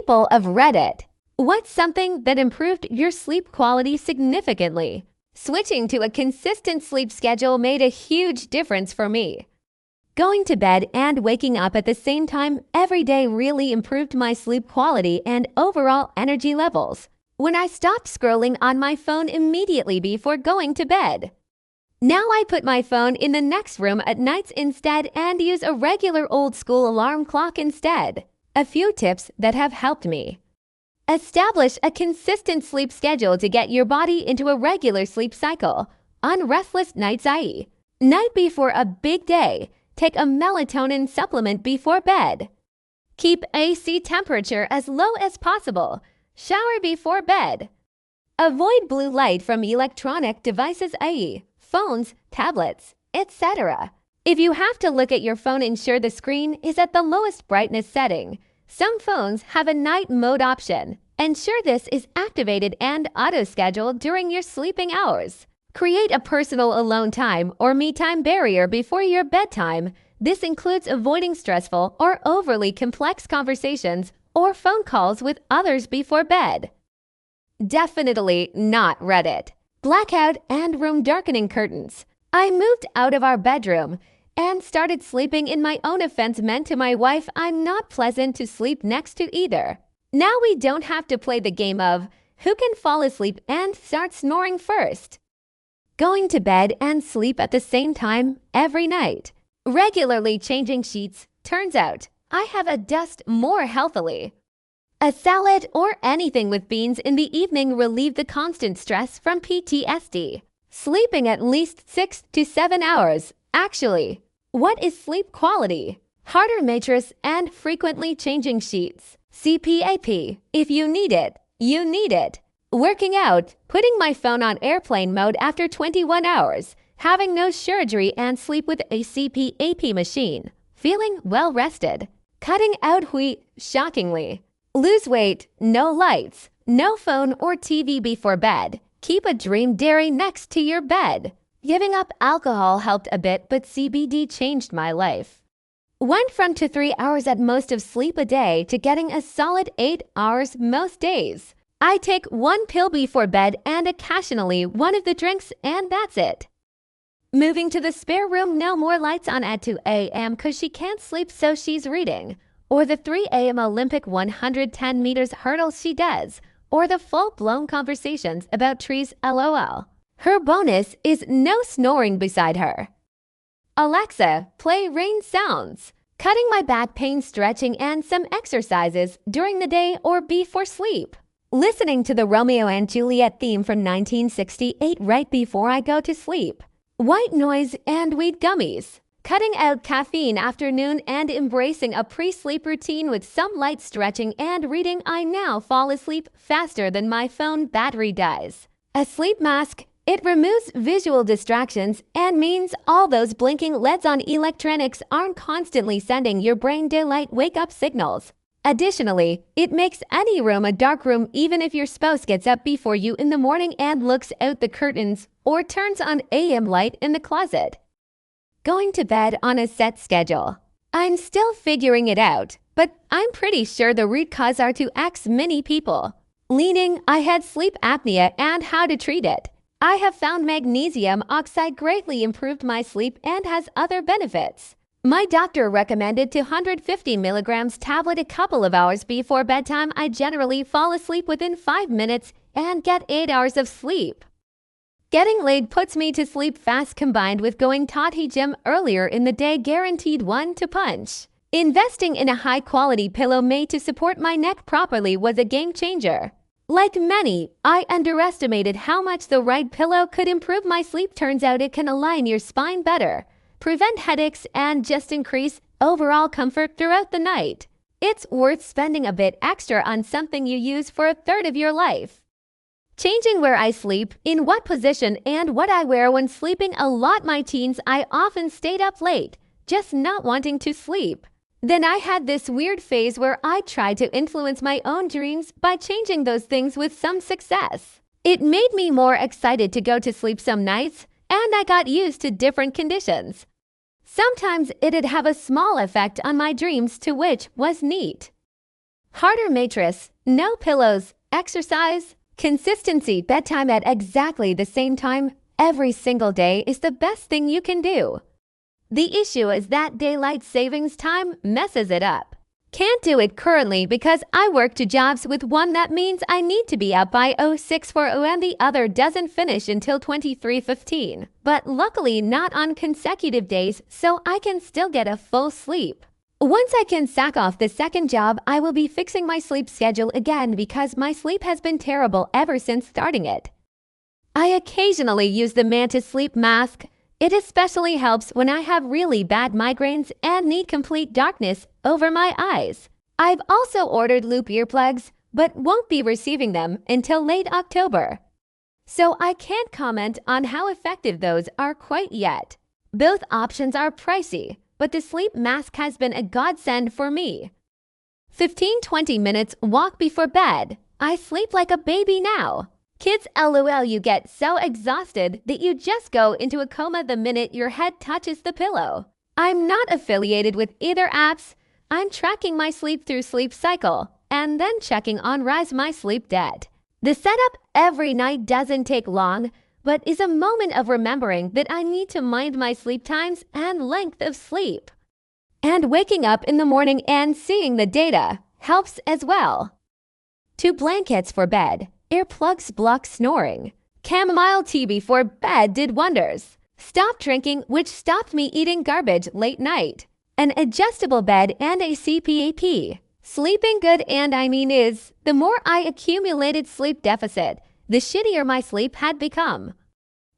People of Reddit. What's something that improved your sleep quality significantly? Switching to a consistent sleep schedule made a huge difference for me. Going to bed and waking up at the same time every day really improved my sleep quality and overall energy levels. When I stopped scrolling on my phone immediately before going to bed. Now I put my phone in the next room at nights instead and use a regular old-school alarm clock instead. A few tips that have helped me. Establish a consistent sleep schedule to get your body into a regular sleep cycle. On restless nights, i.e., night before a big day, take a melatonin supplement before bed. Keep AC temperature as low as possible. Shower before bed. Avoid blue light from electronic devices, i.e., phones, tablets, etc. If you have to look at your phone, ensure the screen is at the lowest brightness setting. Some phones have a night mode option. Ensure this is activated and auto-scheduled during your sleeping hours. Create a personal alone time or me-time barrier before your bedtime. This includes avoiding stressful or overly complex conversations or phone calls with others before bed. Definitely not Reddit. Blackout and room darkening curtains. I moved out of our bedroom and started sleeping in my own. Offense meant to my wife, I'm not pleasant to sleep next to either. Now we don't have to play the game of who can fall asleep and start snoring first. Going to bed and sleep at the same time every night. Regularly changing sheets. Turns out I have adjusted more healthily. A salad or anything with beans in the evening relieve the constant stress from PTSD. Sleeping at least 6 to 7 hours. Actually, what is sleep quality? Harder mattress and frequently changing sheets. CPAP. If you need it, you need it. Working out. Putting my phone on airplane mode after 21 hours. Having no surgery and sleep with a CPAP machine. Feeling well rested. Cutting out wheat. Shockingly. Lose weight. No lights. No phone or TV before bed. Keep a dream dairy next to your bed. Giving up alcohol helped a bit, but CBD changed my life. Went from 2 to 3 hours at most of sleep a day to getting a solid 8 hours most days. I take 1 pill before bed and occasionally one of the drinks, and that's it. Moving to the spare room, no more lights on at 2 a.m. cause she can't sleep, so she's reading. Or the 3 a.m. Olympic 110 meters hurdle she does. Or the full-blown conversations about trees, lol. Her bonus is no snoring beside her. Alexa, play rain sounds. Cutting my back pain, stretching, and some exercises during the day or before sleep. Listening to the Romeo and Juliet theme from 1968 right before I go to sleep. White noise and weed gummies. Cutting out caffeine afternoon and embracing a pre-sleep routine with some light stretching and reading. I now fall asleep faster than my phone battery dies. A sleep mask. It removes visual distractions and means all those blinking LEDs on electronics aren't constantly sending your brain daylight wake-up signals. Additionally, it makes any room a dark room even if your spouse gets up before you in the morning and looks out the curtains or turns on AM light in the closet. Going to bed on a set schedule. I'm still figuring it out, but I'm pretty sure the root cause are to X many people. Leaning, I had sleep apnea and how to treat it. I have found magnesium oxide greatly improved my sleep and has other benefits. My doctor recommended 250 milligrams tablet a couple of hours before bedtime. I generally fall asleep within 5 minutes and get 8 hours of sleep. Getting laid puts me to sleep fast combined with going to gym earlier in the day guaranteed 1 to punch. Investing in a high-quality pillow made to support my neck properly was a game changer. Like many, I underestimated how much the right pillow could improve my sleep. Turns out it can align your spine better, prevent headaches, and just increase overall comfort throughout the night. It's worth spending a bit extra on something you use for a third of your life. Changing where I sleep, in what position, and what I wear when sleeping. A lot my teens, I often stayed up late, just not wanting to sleep. Then I had this weird phase where I tried to influence my own dreams by changing those things with some success. It made me more excited to go to sleep some nights, and I got used to different conditions. Sometimes it'd have a small effect on my dreams, to which was neat. Harder mattress, no pillows, exercise, consistency, bedtime at exactly the same time every single day is the best thing you can do. The issue is that daylight savings time messes it up. Can't do it currently because I work 2 jobs with one that means I need to be up by 0640 and the other doesn't finish until 23:15. But luckily not on consecutive days, so I can still get a full sleep. Once I can sack off the second job, I will be fixing my sleep schedule again because my sleep has been terrible ever since starting it. I occasionally use the Mantis sleep mask. It especially helps when I have really bad migraines and need complete darkness over my eyes. I've also ordered Loop earplugs, but won't be receiving them until late October. So I can't comment on how effective those are quite yet. Both options are pricey, but the sleep mask has been a godsend for me. 15-20 minutes walk before bed. I sleep like a baby now. Kids, LOL, you get so exhausted that you just go into a coma the minute your head touches the pillow. I'm not affiliated with either apps. I'm tracking my sleep through Sleep Cycle and then checking on Rise My Sleep Debt. The setup every night doesn't take long, but is a moment of remembering that I need to mind my sleep times and length of sleep. And waking up in the morning and seeing the data helps as well. 2 blankets for bed. Earplugs block snoring. Chamomile tea before bed did wonders. Stop drinking, which stopped me eating garbage late night. An adjustable bed and a CPAP. Sleeping good, and I mean is, the more I accumulated sleep deficit, the shittier my sleep had become.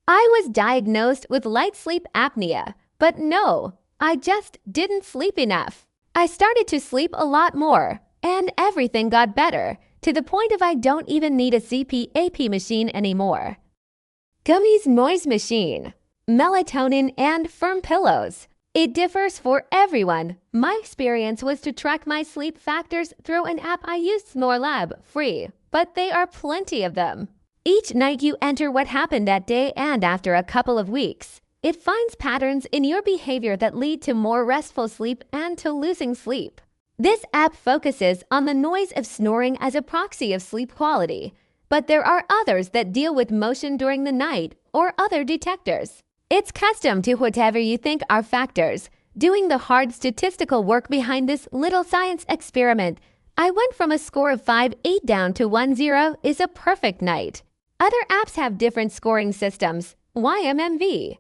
I was diagnosed with light sleep apnea, but no, I just didn't sleep enough. I started to sleep a lot more, and everything got better, to the point of I don't even need a CPAP machine anymore. Gummies Noise Machine, melatonin, and firm pillows. It differs for everyone. My experience was to track my sleep factors through an app I used, SnoreLab, free, but there are plenty of them. Each night you enter what happened that day, and after a couple of weeks, it finds patterns in your behavior that lead to more restful sleep and to losing sleep. This app focuses on the noise of snoring as a proxy of sleep quality, but there are others that deal with motion during the night or other detectors. It's custom to whatever you think are factors. Doing the hard statistical work behind this little science experiment, I went from a score of 5.8 down to 1.0 is a perfect night. Other apps have different scoring systems. YMMV.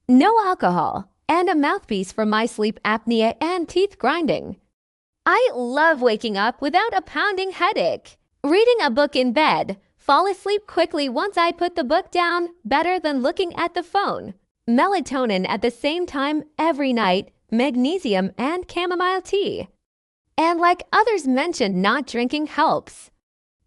No alcohol, and a mouthpiece for my sleep apnea and teeth grinding. I love waking up without a pounding headache. Reading a book in bed. Fall asleep quickly once I put the book down, better than looking at the phone. Melatonin at the same time every night, magnesium and chamomile tea. And like others mentioned, not drinking helps.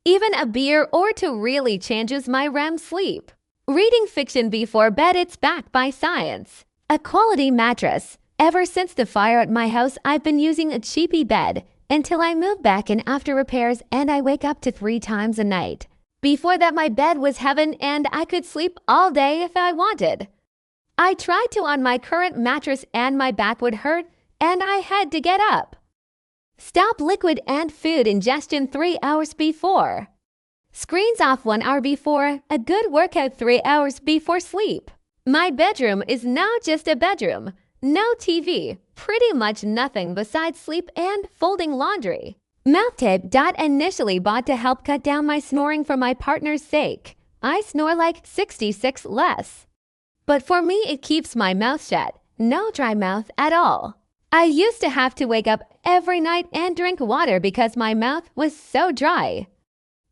Even a beer or two really changes my REM sleep. Reading fiction before bed, it's backed by science. A quality mattress. Ever since the fire at my house, I've been using a cheapy bed until I moved back in after repairs, and I wake up to 3 times a night. Before that, my bed was heaven and I could sleep all day if I wanted. I tried to on my current mattress and my back would hurt and I had to get up. Stop liquid and food ingestion 3 hours before. Screens off 1 hour before. A good workout 3 hours before sleep. My bedroom is now just a bedroom. No TV, pretty much nothing besides sleep and folding laundry. Mouth tape. Initially bought to help cut down my snoring for my partner's sake. I snore like 66 less. But for me, it keeps my mouth shut. No dry mouth at all. I used to have to wake up every night and drink water because my mouth was so dry.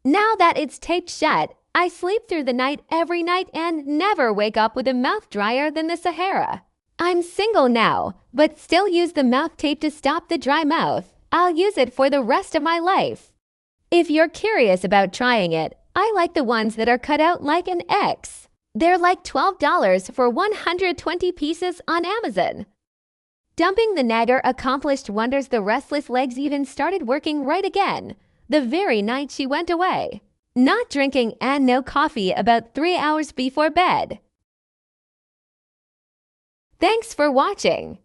Now that it's taped shut, I sleep through the night every night and never wake up with a mouth drier than the Sahara. I'm single now, but still use the mouth tape to stop the dry mouth. I'll use it for the rest of my life. If you're curious about trying it, I like the ones that are cut out like an X. They're like $12 for 120 pieces on Amazon. Dumping the nagger accomplished wonders. The restless legs even started working right again, the very night she went away. Not drinking and no coffee about 3 hours before bed. Thanks for watching.